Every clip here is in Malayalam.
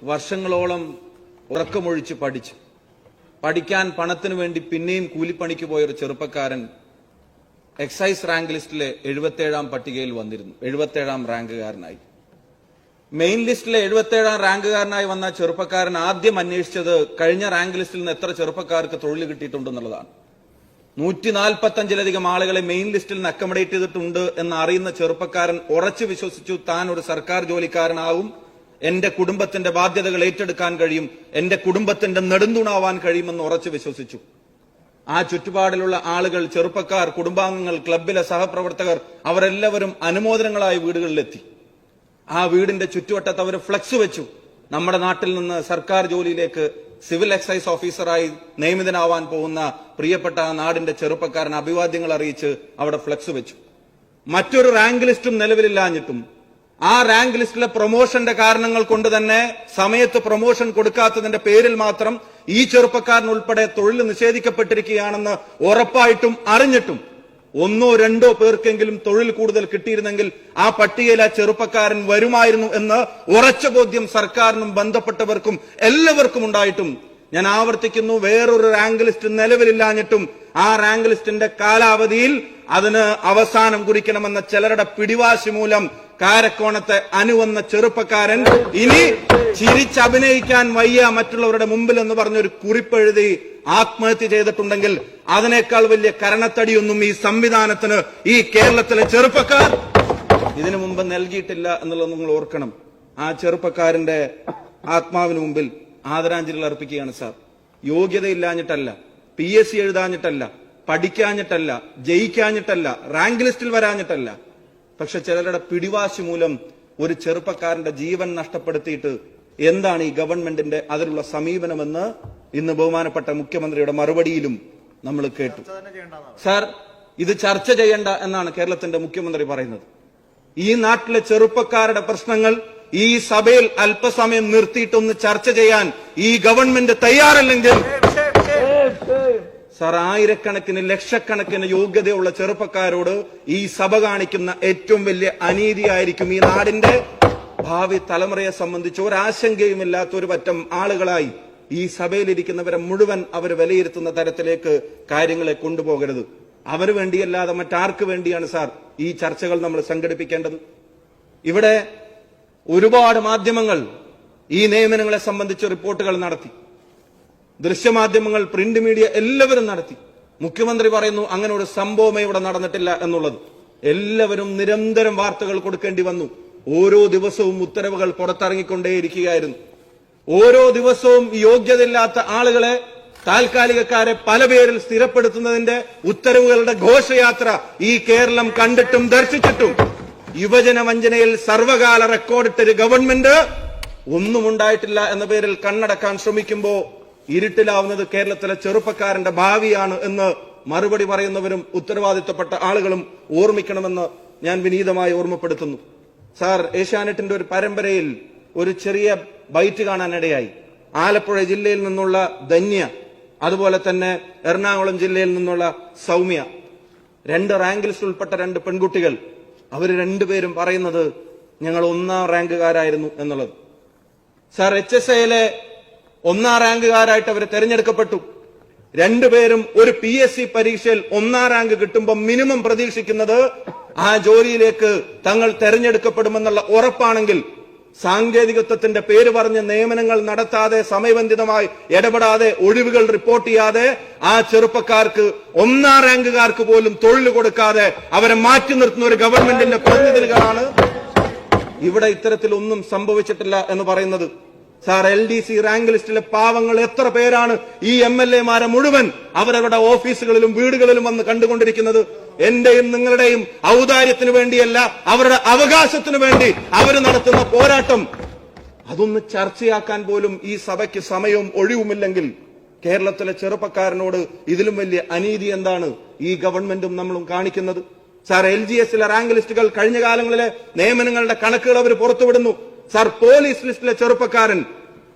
വർഷങ്ങളോളം ഉറക്കമൊഴിച്ച് പഠിച്ചു. പഠിക്കാൻ പണത്തിനു വേണ്ടി പിന്നെയും കൂലിപ്പണിക്ക് പോയൊരു ചെറുപ്പക്കാരൻ എക്സൈസ് റാങ്ക് ലിസ്റ്റിലെ 77-ാം പട്ടികയിൽ വന്നിരുന്നു. 77-ാം റാങ്കുകാരനായി. മെയിൻ ലിസ്റ്റിലെ 77-ാം റാങ്കുകാരനായി വന്ന ചെറുപ്പക്കാരൻ ആദ്യം അന്വേഷിച്ചത് കഴിഞ്ഞ റാങ്ക് ലിസ്റ്റിൽ നിന്ന് എത്ര ചെറുപ്പക്കാർക്ക് തൊഴിൽ കിട്ടിയിട്ടുണ്ടെന്നുള്ളതാണ്. 145-ലധികം ആളുകളെ മെയിൻ ലിസ്റ്റിൽ നിന്ന് അക്കമഡേറ്റ് ചെയ്തിട്ടുണ്ട് എന്ന് അറിയുന്ന ചെറുപ്പക്കാരൻ ഉറച്ചു വിശ്വസിച്ചു താൻ ഒരു സർക്കാർ ജോലിക്കാരനാവും, എന്റെ കുടുംബത്തിന്റെ ബാധ്യതകൾ ഏറ്റെടുക്കാൻ കഴിയും, എന്റെ കുടുംബത്തിന്റെ നെടുന്തൂണാവാൻ കഴിയുമെന്ന് ഉറച്ചു വിശ്വസിച്ചു. ആ ചുറ്റുപാടിലുള്ള ആളുകൾ, ചെറുപ്പക്കാർ, കുടുംബാംഗങ്ങൾ, ക്ലബിലെ സഹപ്രവർത്തകർ അവരെല്ലാവരും അനുമോദനങ്ങളായി വീടുകളിലെത്തി. ആ വീടിന്റെ ചുറ്റുവട്ടത്ത് അവർ ഫ്ലക്സ് വെച്ചു. നമ്മുടെ നാട്ടിൽ നിന്ന് സർക്കാർ ജോലിയിലേക്ക് സിവിൽ എക്സൈസ് ഓഫീസറായി നിയമിതനാവാൻ പോകുന്ന പ്രിയപ്പെട്ട ആ നാടിന്റെ ചെറുപ്പക്കാരൻ അഭിവാദ്യങ്ങൾ അറിയിച്ച് അവിടെ ഫ്ലക്സ് വെച്ചു. മറ്റൊരു റാങ്ക് ലിസ്റ്റും നിലവിലില്ലാഞ്ഞിട്ടും ആ റാങ്ക് ലിസ്റ്റിലെ പ്രൊമോഷന്റെ കാരണങ്ങൾ കൊണ്ട് തന്നെ സമയത്ത് പ്രൊമോഷൻ കൊടുക്കാത്തതിന്റെ പേരിൽ മാത്രം ഈ ചെറുപ്പക്കാരൻ ഉൾപ്പെടെ തൊഴിൽ നിഷേധിക്കപ്പെട്ടിരിക്കുകയാണെന്ന് ഉറപ്പായിട്ടും അറിഞ്ഞിട്ടും ഒന്നോ രണ്ടോ പേർക്കെങ്കിലും തൊഴിൽ കൂടുതൽ കിട്ടിയിരുന്നെങ്കിൽ ആ പട്ടികയിൽ ആ ചെറുപ്പക്കാരൻ വരുമായിരുന്നു എന്ന് ഉറച്ച ബോധ്യം സർക്കാരിനും ബന്ധപ്പെട്ടവർക്കും എല്ലാവർക്കും ഉണ്ടായിട്ടും, ഞാൻ ആവർത്തിക്കുന്നു, വേറൊരു റാങ്ക് ലിസ്റ്റ് നിലവിലില്ലാഞ്ഞിട്ടും ആ റാങ്ക് ലിസ്റ്റിന്റെ കാലാവധിയിൽ അതിന് അവസാനം കുറിക്കണമെന്ന ചിലരുടെ പിടിവാശി മൂലം കാരക്കോണത്തെ അനുവന്ന ചെറുപ്പക്കാരൻ ഇനി ചിരിച്ചഭിനയിക്കാൻ വയ്യ മറ്റുള്ളവരുടെ മുമ്പിൽ എന്ന് പറഞ്ഞൊരു കുറിപ്പെഴുതി ആത്മഹത്യ ചെയ്തിട്ടുണ്ടെങ്കിൽ അതിനേക്കാൾ വലിയ കരണത്തടിയൊന്നും ഈ സംവിധാനത്തിന് ഈ കേരളത്തിലെ ചെറുപ്പക്കാർ ഇതിനു മുമ്പ് നൽകിയിട്ടില്ല എന്നുള്ളത് നിങ്ങൾ ഓർക്കണം. ആ ചെറുപ്പക്കാരന്റെ ആത്മാവിന് മുമ്പിൽ ആദരാഞ്ജലികൾ അർപ്പിക്കുകയാണ് സാർ. യോഗ്യതയില്ലാഞ്ഞിട്ടല്ല, PSC എഴുതാഞ്ഞിട്ടല്ല, പഠിക്കാഞ്ഞിട്ടല്ല, ജയിക്കാഞ്ഞിട്ടല്ല, റാങ്ക് ലിസ്റ്റിൽ വരാഞ്ഞിട്ടല്ല, പക്ഷെ ചിലരുടെ പിടിവാശി മൂലം ഒരു ചെറുപ്പക്കാരന്റെ ജീവൻ നഷ്ടപ്പെടുത്തിയിട്ട് എന്താണ് ഈ ഗവൺമെന്റിന്റെ അതിലുള്ള സമീപനമെന്ന് ഇന്ന് ബഹുമാനപ്പെട്ട മുഖ്യമന്ത്രിയുടെ മറുപടിയിലും നമ്മൾ കേട്ടു. സാർ, ഇത് ചർച്ച ചെയ്യേണ്ട എന്നാണ് കേരളത്തിന്റെ മുഖ്യമന്ത്രി പറയുന്നത്. ഈ നാട്ടിലെ ചെറുപ്പക്കാരുടെ പ്രശ്നങ്ങൾ ഈ സഭയിൽ അല്പസമയം നിർത്തിയിട്ടൊന്ന് ചർച്ച ചെയ്യാൻ ഈ ഗവൺമെന്റ് തയ്യാറല്ലെങ്കിൽ സാർ, ആയിരക്കണക്കിന് ലക്ഷക്കണക്കിന് യോഗ്യതയുള്ള ചെറുപ്പക്കാരോട് ഈ സഭ കാണിക്കുന്ന ഏറ്റവും വലിയ അനീതിയായിരിക്കും. ഈ നാടിന്റെ ഭാവി തലമുറയെ സംബന്ധിച്ച് ഒരാശങ്കയുമില്ലാത്ത ഒരു പറ്റം ആളുകളായി ഈ സഭയിലിരിക്കുന്നവരെ മുഴുവൻ അവർ വിലയിരുത്തുന്ന തരത്തിലേക്ക് കാര്യങ്ങളെ കൊണ്ടുപോകരുത്. അവന് വേണ്ടിയല്ലാതെ മറ്റാർക്ക് വേണ്ടിയാണ് സാർ ഈ ചർച്ചകൾ നമ്മൾ സംഘടിപ്പിക്കേണ്ടത്? ഇവിടെ ഒരുപാട് മാധ്യമങ്ങൾ ഈ നിയമനങ്ങളെ സംബന്ധിച്ച് റിപ്പോർട്ടുകൾ നടത്തി. ദൃശ്യമാധ്യമങ്ങൾ, പ്രിന്റ് മീഡിയ എല്ലാവരും നടത്തി. മുഖ്യമന്ത്രി പറയുന്നു അങ്ങനെ ഒരു സംഭവമേ ഇവിടെ നടന്നിട്ടില്ല എന്നുള്ളത്. എല്ലാവരും നിരന്തരം വാർത്തകൾ കൊടുക്കേണ്ടി വന്നു. ഓരോ ദിവസവും ഉത്തരവുകൾ പുറത്തിറങ്ങിക്കൊണ്ടേയിരിക്കുകയായിരുന്നു. ഓരോ ദിവസവും യോഗ്യതയില്ലാത്ത ആളുകളെ, താൽക്കാലികക്കാരെ പല പേരിൽ സ്ഥിരപ്പെടുത്തുന്നതിന്റെ ഉത്തരവുകളുടെ ഘോഷയാത്ര ഈ കേരളം കണ്ടിട്ടും ദർശിച്ചിട്ടും യുവജന വഞ്ചനയിൽ സർവകാല റെക്കോർഡിട്ടൊരു ഗവൺമെന്റ് ഒന്നും ഉണ്ടായിട്ടില്ല എന്ന പേരിൽ കണ്ണടക്കാൻ ശ്രമിക്കുമ്പോ ഇരുട്ടിലാവുന്നത് കേരളത്തിലെ ചെറുപ്പക്കാരന്റെ ഭാവിയാണ് എന്ന് മറുപടി പറയുന്നവരും ഉത്തരവാദിത്തപ്പെട്ട ആളുകളും ഓർമ്മിക്കണമെന്ന് ഞാൻ വിനീതമായി ഓർമ്മപ്പെടുത്തുന്നു. സാർ, ഏഷ്യാനെറ്റിന്റെ ഒരു പരമ്പരയിൽ ഒരു ചെറിയ ബൈറ്റ് കാണാനിടയായി. ആലപ്പുഴ ജില്ലയിൽ നിന്നുള്ള ധന്യ, അതുപോലെ തന്നെ എറണാകുളം ജില്ലയിൽ നിന്നുള്ള സൗമ്യ, 2 റാങ്ക് ലിസ്റ്റിൽ ഉൾപ്പെട്ട 2 പെൺകുട്ടികൾ. അവർ രണ്ടുപേരും പറയുന്നത് ഞങ്ങൾ 1ാം റാങ്കുകാരായിരുന്നു എന്നുള്ളത്. സാർ, HSAയിലെ 1ാം റാങ്കുകാരായിട്ട് അവർ തെരഞ്ഞെടുക്കപ്പെട്ടു. രണ്ടുപേരും ഒരു PSC പരീക്ഷയിൽ 1ാം റാങ്ക് കിട്ടുമ്പോൾ മിനിമം പ്രതീക്ഷിക്കുന്നത് ആ ജോലിയിലേക്ക് തങ്ങൾ തെരഞ്ഞെടുക്കപ്പെടുമെന്നുള്ള ഉറപ്പാണെങ്കിൽ സാങ്കേതികത്വത്തിന്റെ പേര് പറഞ്ഞ് നിയമനങ്ങൾ നടത്താതെ, സമയബന്ധിതമായി ഇടപെടാതെ, ഒഴിവുകൾ റിപ്പോർട്ട് ചെയ്യാതെ ആ ചെറുപ്പക്കാർക്ക് 1ാം റാങ്കുകാർക്ക് പോലും തൊഴിൽ കൊടുക്കാതെ അവരെ മാറ്റി നിർത്തുന്ന ഒരു ഗവൺമെന്റിന്റെ പ്രതിനിധികളാണ് ഇവിടെ ഇത്തരത്തിലൊന്നും സംഭവിച്ചിട്ടില്ല എന്ന് പറയുന്നത്. സാർ, LDC റാങ്ക് ലിസ്റ്റിലെ പാവങ്ങൾ എത്ര പേരാണ് ഈ MLA-മാരെ മുഴുവൻ അവരവരുടെ ഓഫീസുകളിലും വീടുകളിലും വന്ന് കണ്ടുകൊണ്ടിരിക്കുന്നത്? എന്റെയും നിങ്ങളുടെയും ഔദാര്യത്തിന് വേണ്ടിയല്ല, അവരുടെ അവകാശത്തിന് വേണ്ടി അവർ നടത്തുന്ന പോരാട്ടം അതൊന്ന് ചർച്ചയാക്കാൻ പോലും ഈ സഭയ്ക്ക് സമയവും ഒഴിവുമില്ലെങ്കിൽ കേരളത്തിലെ ചെറുപ്പക്കാരനോട് ഇതിലും വലിയ അനീതി എന്താണ് ഈ ഗവൺമെന്റും നമ്മളും കാണിക്കുന്നത്? സാർ, LGSലെ റാങ്ക് ലിസ്റ്റുകൾ, കഴിഞ്ഞ കാലങ്ങളിലെ നിയമനങ്ങളുടെ കണക്കുകൾ അവർ പുറത്തുവിടുന്നു. സാർ, പോലീസ് ലിസ്റ്റിലെ ചെറുപ്പക്കാരൻ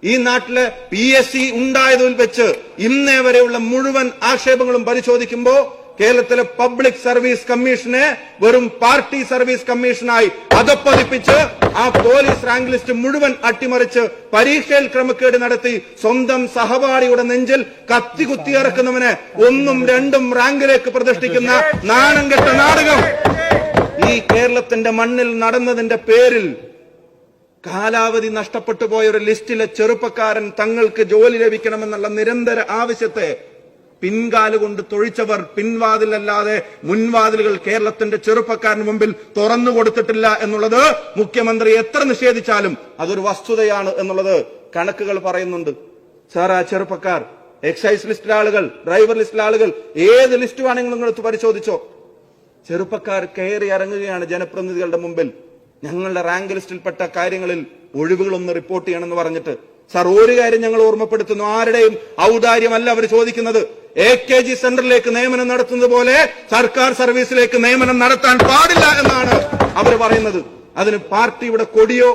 ഈ നാട്ടിലെ PSC ഉണ്ടായതിൽ വെച്ച് ഇന്നേ വരെയുള്ള മുഴുവൻ ആക്ഷേപങ്ങളും പരിശോധിക്കുമ്പോൾ കേരളത്തിലെ പബ്ലിക് സർവീസ് കമ്മീഷനെ വെറും പാർട്ടി സർവീസ് കമ്മീഷനായി അധപ്പതിപ്പിച്ച് ആ പോലീസ് റാങ്ക് ലിസ്റ്റ് മുഴുവൻ അട്ടിമറിച്ച് പരീക്ഷയിൽ ക്രമക്കേട് നടത്തി സ്വന്തം സഹപാഠിയുടെ നെഞ്ചിൽ കത്തി കുത്തിയിറക്കുന്നവനെ 1ഉം 2ഉം റാങ്കിലേക്ക് പ്രതിഷ്ഠിക്കുന്ന നാണംകെട്ട നാടകം ഈ കേരളത്തിന്റെ മണ്ണിൽ നടന്നതിന്റെ പേരിൽ കാലാവധി നഷ്ടപ്പെട്ടു പോയ ഒരു ലിസ്റ്റിലെ ചെറുപ്പക്കാരൻ തങ്ങൾക്ക് ജോലി ലഭിക്കണമെന്നുള്ള നിരന്തര ആവശ്യത്തെ പിൻകാലുകൊണ്ട് തൊഴിച്ചവർ പിൻവാതിലല്ലാതെ മുൻവാതിലുകൾ കേരളത്തിന്റെ ചെറുപ്പക്കാരന് മുമ്പിൽ തുറന്നു കൊടുത്തിട്ടില്ല എന്നുള്ളത് മുഖ്യമന്ത്രി എത്ര നിഷേധിച്ചാലും അതൊരു വസ്തുതയാണ് എന്നുള്ളത് കണക്കുകൾ പറയുന്നുണ്ട്. സാർ, ആ ചെറുപ്പക്കാർ എക്സൈസ് ലിസ്റ്റിലെ ആളുകൾ, ഡ്രൈവർ ലിസ്റ്റിലെ ആളുകൾ, ഏത് ലിസ്റ്റ് വേണമെങ്കിലും നിങ്ങൾ എടുത്ത് പരിശോധിച്ചോ. ചെറുപ്പക്കാർ കയറി ഇറങ്ങുകയാണ് ജനപ്രതിനിധികളുടെ മുമ്പിൽ. ഞങ്ങളുടെ റാങ്ക് ലിസ്റ്റിൽപ്പെട്ട കാര്യങ്ങളിൽ ഒഴിവുകളൊന്ന് റിപ്പോർട്ട് ചെയ്യണമെന്ന് പറഞ്ഞിട്ട്. സാർ, ഒരു കാര്യം ഞങ്ങൾ ഓർമ്മപ്പെടുത്തുന്നു, ആരുടെയും ഔദാര്യമല്ല അവർ ചോദിക്കുന്നത്. AKG സെന്ററിലേക്ക് നിയമനം നടത്തുന്നത് പോലെ സർക്കാർ സർവീസിലേക്ക് നിയമനം നടത്താൻ പാടില്ല എന്നാണ് അവർ പറയുന്നത്. അതിന് പാർട്ടിയുടെ കൊടിയോ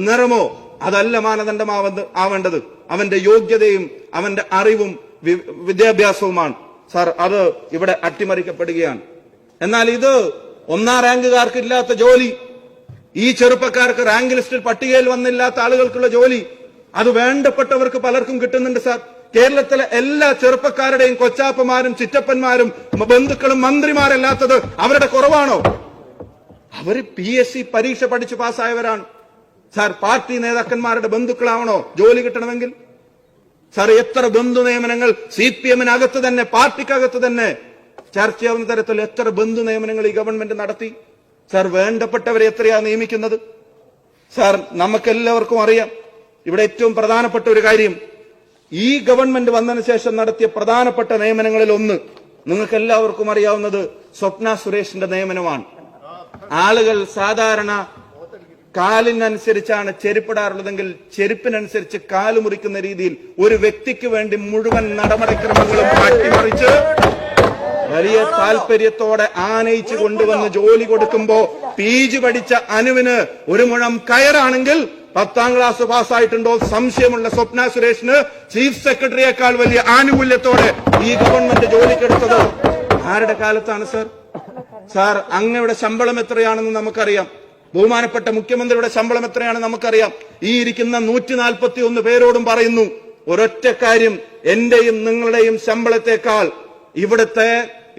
നിറമോ അതല്ല മാനദണ്ഡമാവേണ്ടത്. അവന്റെ യോഗ്യതയും അവന്റെ അറിവും വിദ്യാഭ്യാസവുമാണ്. സാർ, അത് ഇവിടെ അട്ടിമറിക്കപ്പെടുകയാണ്. എന്നാൽ ഇത് 1ാം റാങ്കുകാർക്ക് ഇല്ലാത്ത ജോലി, ഈ ചെറുപ്പക്കാർക്ക് റാങ്ക് ലിസ്റ്റിൽ പട്ടികയിൽ വന്നില്ലാത്ത ആളുകൾക്കുള്ള ജോലി, അത് വേണ്ടപ്പെട്ടവർക്ക് പലർക്കും കിട്ടുന്നുണ്ട്. സാർ, കേരളത്തിലെ എല്ലാ ചെറുപ്പക്കാരുടെയും കൊച്ചാപ്പന്മാരും ചിറ്റപ്പന്മാരും ബന്ധുക്കളും മന്ത്രിമാരല്ലാത്തത് അവരുടെ കുറവാണോ? അവര് PSC പരീക്ഷ പഠിച്ചു പാസ്സായവരാണ്. സാർ, പാർട്ടി നേതാക്കന്മാരുടെ ബന്ധുക്കളാവണോ ജോലി കിട്ടണമെങ്കിൽ? സാർ, എത്ര ബന്ധു നിയമനങ്ങൾ CPM-നകത്ത് തന്നെ, പാർട്ടിക്കകത്ത് തന്നെ ചർച്ചയാവുന്ന തരത്തിൽ എത്ര ബന്ധു നിയമനങ്ങൾ ഈ ഗവൺമെന്റ് നടത്തി? സാർ, വേണ്ടപ്പെട്ടവരെ എത്രയാ നിയമിക്കുന്നത്? സാർ, നമുക്കെല്ലാവർക്കും അറിയാം, ഇവിടെ ഏറ്റവും പ്രധാനപ്പെട്ട ഒരു കാര്യം, ഈ ഗവൺമെന്റ് വന്നതിന് ശേഷം നടത്തിയ പ്രധാനപ്പെട്ട നിയമനങ്ങളിൽ ഒന്ന് നിങ്ങൾക്ക് എല്ലാവർക്കും അറിയാവുന്നത് സ്വപ്ന സുരേഷിന്റെ നിയമനമാണ്. ആളുകൾ സാധാരണ കാലിനനുസരിച്ചാണ് ചെരുപ്പിടാറുള്ളതെങ്കിൽ ചെരുപ്പിനനുസരിച്ച് കാല് മുറിക്കുന്ന രീതിയിൽ ഒരു വ്യക്തിക്ക് വേണ്ടി മുഴുവൻ നടപടിക്രമങ്ങളും അട്ടിമറിച്ച് വലിയ താല്പര്യത്തോടെ ആനയിച്ചു കൊണ്ടുവന്ന് ജോലി കൊടുക്കുമ്പോ PG പഠിച്ച അനുവിന് 1 മുഴം കയറാണെങ്കിൽ 10ാം ക്ലാസ് പാസ്സായിട്ടുണ്ടോ സംശയമുള്ള സ്വപ്ന സുരേഷിന് ചീഫ് സെക്രട്ടറിയേക്കാൾ വലിയ ആനുകൂല്യത്തോടെ ഈ ഗവൺമെന്റ് ജോലിക്കെടുത്തത് ആരുടെ കാലത്താണ് സാർ? സാർ, അങ്ങയുടെ ശമ്പളം എത്രയാണെന്ന് നമുക്കറിയാം. ബഹുമാനപ്പെട്ട മുഖ്യമന്ത്രിയുടെ ശമ്പളം എത്രയാണെന്ന് നമുക്കറിയാം. ഈ ഇരിക്കുന്ന 141 പേരോടും പറയുന്നു ഒരൊറ്റ കാര്യം, എന്റെയും നിങ്ങളുടെയും ശമ്പളത്തെക്കാൾ ഇവിടുത്തെ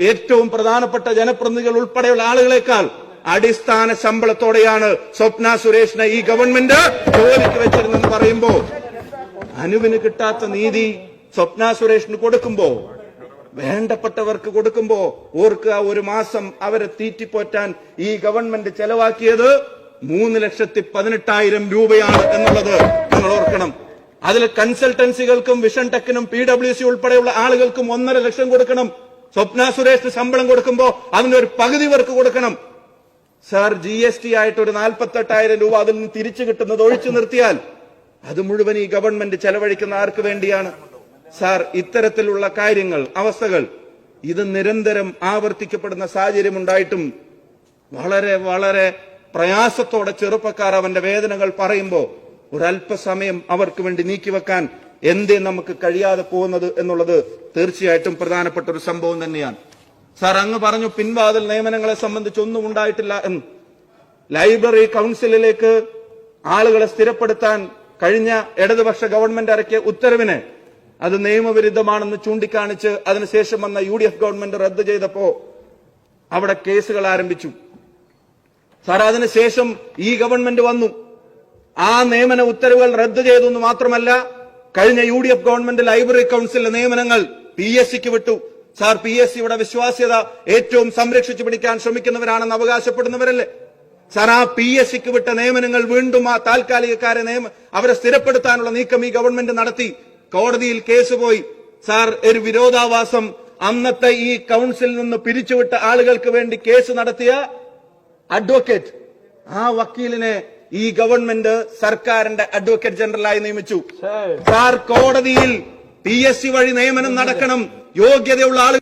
ഏറ്റവും പ്രധാനപ്പെട്ട ജനപ്രതിനിധികൾ ഉൾപ്പെടെയുള്ള ആളുകളെക്കാൾ അടിസ്ഥാന ശമ്പളത്തോടെയാണ് സ്വപ്ന സുരേഷിനെ ഈ ഗവൺമെന്റ് ജോലിക്ക് വെച്ചിരുന്നെന്ന് പറയുമ്പോ അനുവിന് കിട്ടാത്ത നീതി സ്വപ്ന സുരേഷിന് കൊടുക്കുമ്പോ, വേണ്ടപ്പെട്ടവർക്ക് കൊടുക്കുമ്പോ ഓർക്കുക, ഒരു മാസം അവരെ തീറ്റിപ്പോറ്റാൻ ഈ ഗവൺമെന്റ് ചെലവാക്കിയത് 3,18,000 രൂപയാണ് എന്നുള്ളത് നിങ്ങൾ ഓർക്കണം. അതിൽ കൺസൾട്ടൻസികൾക്കും വിഷൻ ടെക്കിനും PWC ഉൾപ്പെടെയുള്ള ആളുകൾക്കും 1.5 ലക്ഷം കൊടുക്കണം. സ്വപ്ന സുരേഷിന് ശമ്പളം കൊടുക്കുമ്പോ അതിന്റെ ഒരു പകുതി പേർക്ക് കൊടുക്കണം. സാർ, GST ആയിട്ട് ഒരു 48,000 രൂപ അതിൽ നിന്ന് തിരിച്ചു കിട്ടുന്നത് ഒഴിച്ചു നിർത്തിയാൽ അത് മുഴുവൻ ഈ ഗവൺമെന്റ് ചെലവഴിക്കുന്ന ആർക്ക് വേണ്ടിയാണ്? സാർ, ഇത്തരത്തിലുള്ള കാര്യങ്ങൾ, അവസ്ഥകൾ ഇത് നിരന്തരം ആവർത്തിക്കപ്പെടുന്ന സാഹചര്യമുണ്ടായിട്ടും വളരെ വളരെ പ്രയാസത്തോടെ ചെറുപ്പക്കാർ അവന്റെ വേദനകൾ പറയുമ്പോ ഒരല്പസമയം അവർക്ക് വേണ്ടി നീക്കിവെക്കാൻ എന്തേ നമുക്ക് കഴിയാതെ പോകുന്നത് എന്നുള്ളത് തീർച്ചയായിട്ടും പ്രധാനപ്പെട്ട ഒരു സംഭവം തന്നെയാണ്. സാർ, അങ്ങ് പറഞ്ഞു പിൻവാതിൽ നിയമനങ്ങളെ സംബന്ധിച്ച് ഒന്നും ഉണ്ടായിട്ടില്ല എന്ന്. ലൈബ്രറി കൌൺസിലിലേക്ക് ആളുകളെ സ്ഥിരപ്പെടുത്താൻ കഴിഞ്ഞ ഇടതുപക്ഷ ഗവൺമെന്റ് ഇറക്കിയ ഉത്തരവിനെ അത് നിയമവിരുദ്ധമാണെന്ന് ചൂണ്ടിക്കാണിച്ച് അതിനുശേഷം വന്ന UDF ഗവൺമെന്റ് റദ്ദ് ചെയ്തപ്പോ അവിടെ കേസുകൾ ആരംഭിച്ചു. സാർ, അതിനുശേഷം ഈ ഗവൺമെന്റ് വന്നു, ആ നിയമന ഉത്തരവുകൾ റദ്ദ് ചെയ്തെന്ന് മാത്രമല്ല കഴിഞ്ഞ UDF ഗവൺമെന്റ് ലൈബ്രറി കൌൺസിലിലെ നിയമനങ്ങൾ PSCക്ക് വിട്ടു. സാർ, PSCയുടെ വിശ്വാസ്യത ഏറ്റവും സംരക്ഷിച്ചു പിടിക്കാൻ ശ്രമിക്കുന്നവരാണെന്ന് അവകാശപ്പെടുന്നവരല്ലേ? സാർ, ആ PSCക്ക് വിട്ട നിയമനങ്ങൾ വീണ്ടും ആ താൽക്കാലികക്കാരെ അവരെ സ്ഥിരപ്പെടുത്താനുള്ള നീക്കം ഈ ഗവൺമെന്റ് നടത്തി. കോടതിയിൽ കേസ് പോയി. സാർ, ഒരു വിരോധാഭാസം അന്നത്തെ ഈ കൌൺസിലിൽ നിന്ന് പിരിച്ചുവിട്ട ആളുകൾക്ക് വേണ്ടി കേസ് നടത്തിയ അഡ്വക്കേറ്റ്, ആ വക്കീലിനെ ഈ ഗവൺമെന്റ് സർക്കാരിന്റെ അഡ്വക്കേറ്റ് ജനറലായി നിയമിച്ചു. സാർ, കോടതിയിൽ PSC വഴി നിയമനം നടക്കണം, യോഗ്യതയുള്ള ആളുകൾ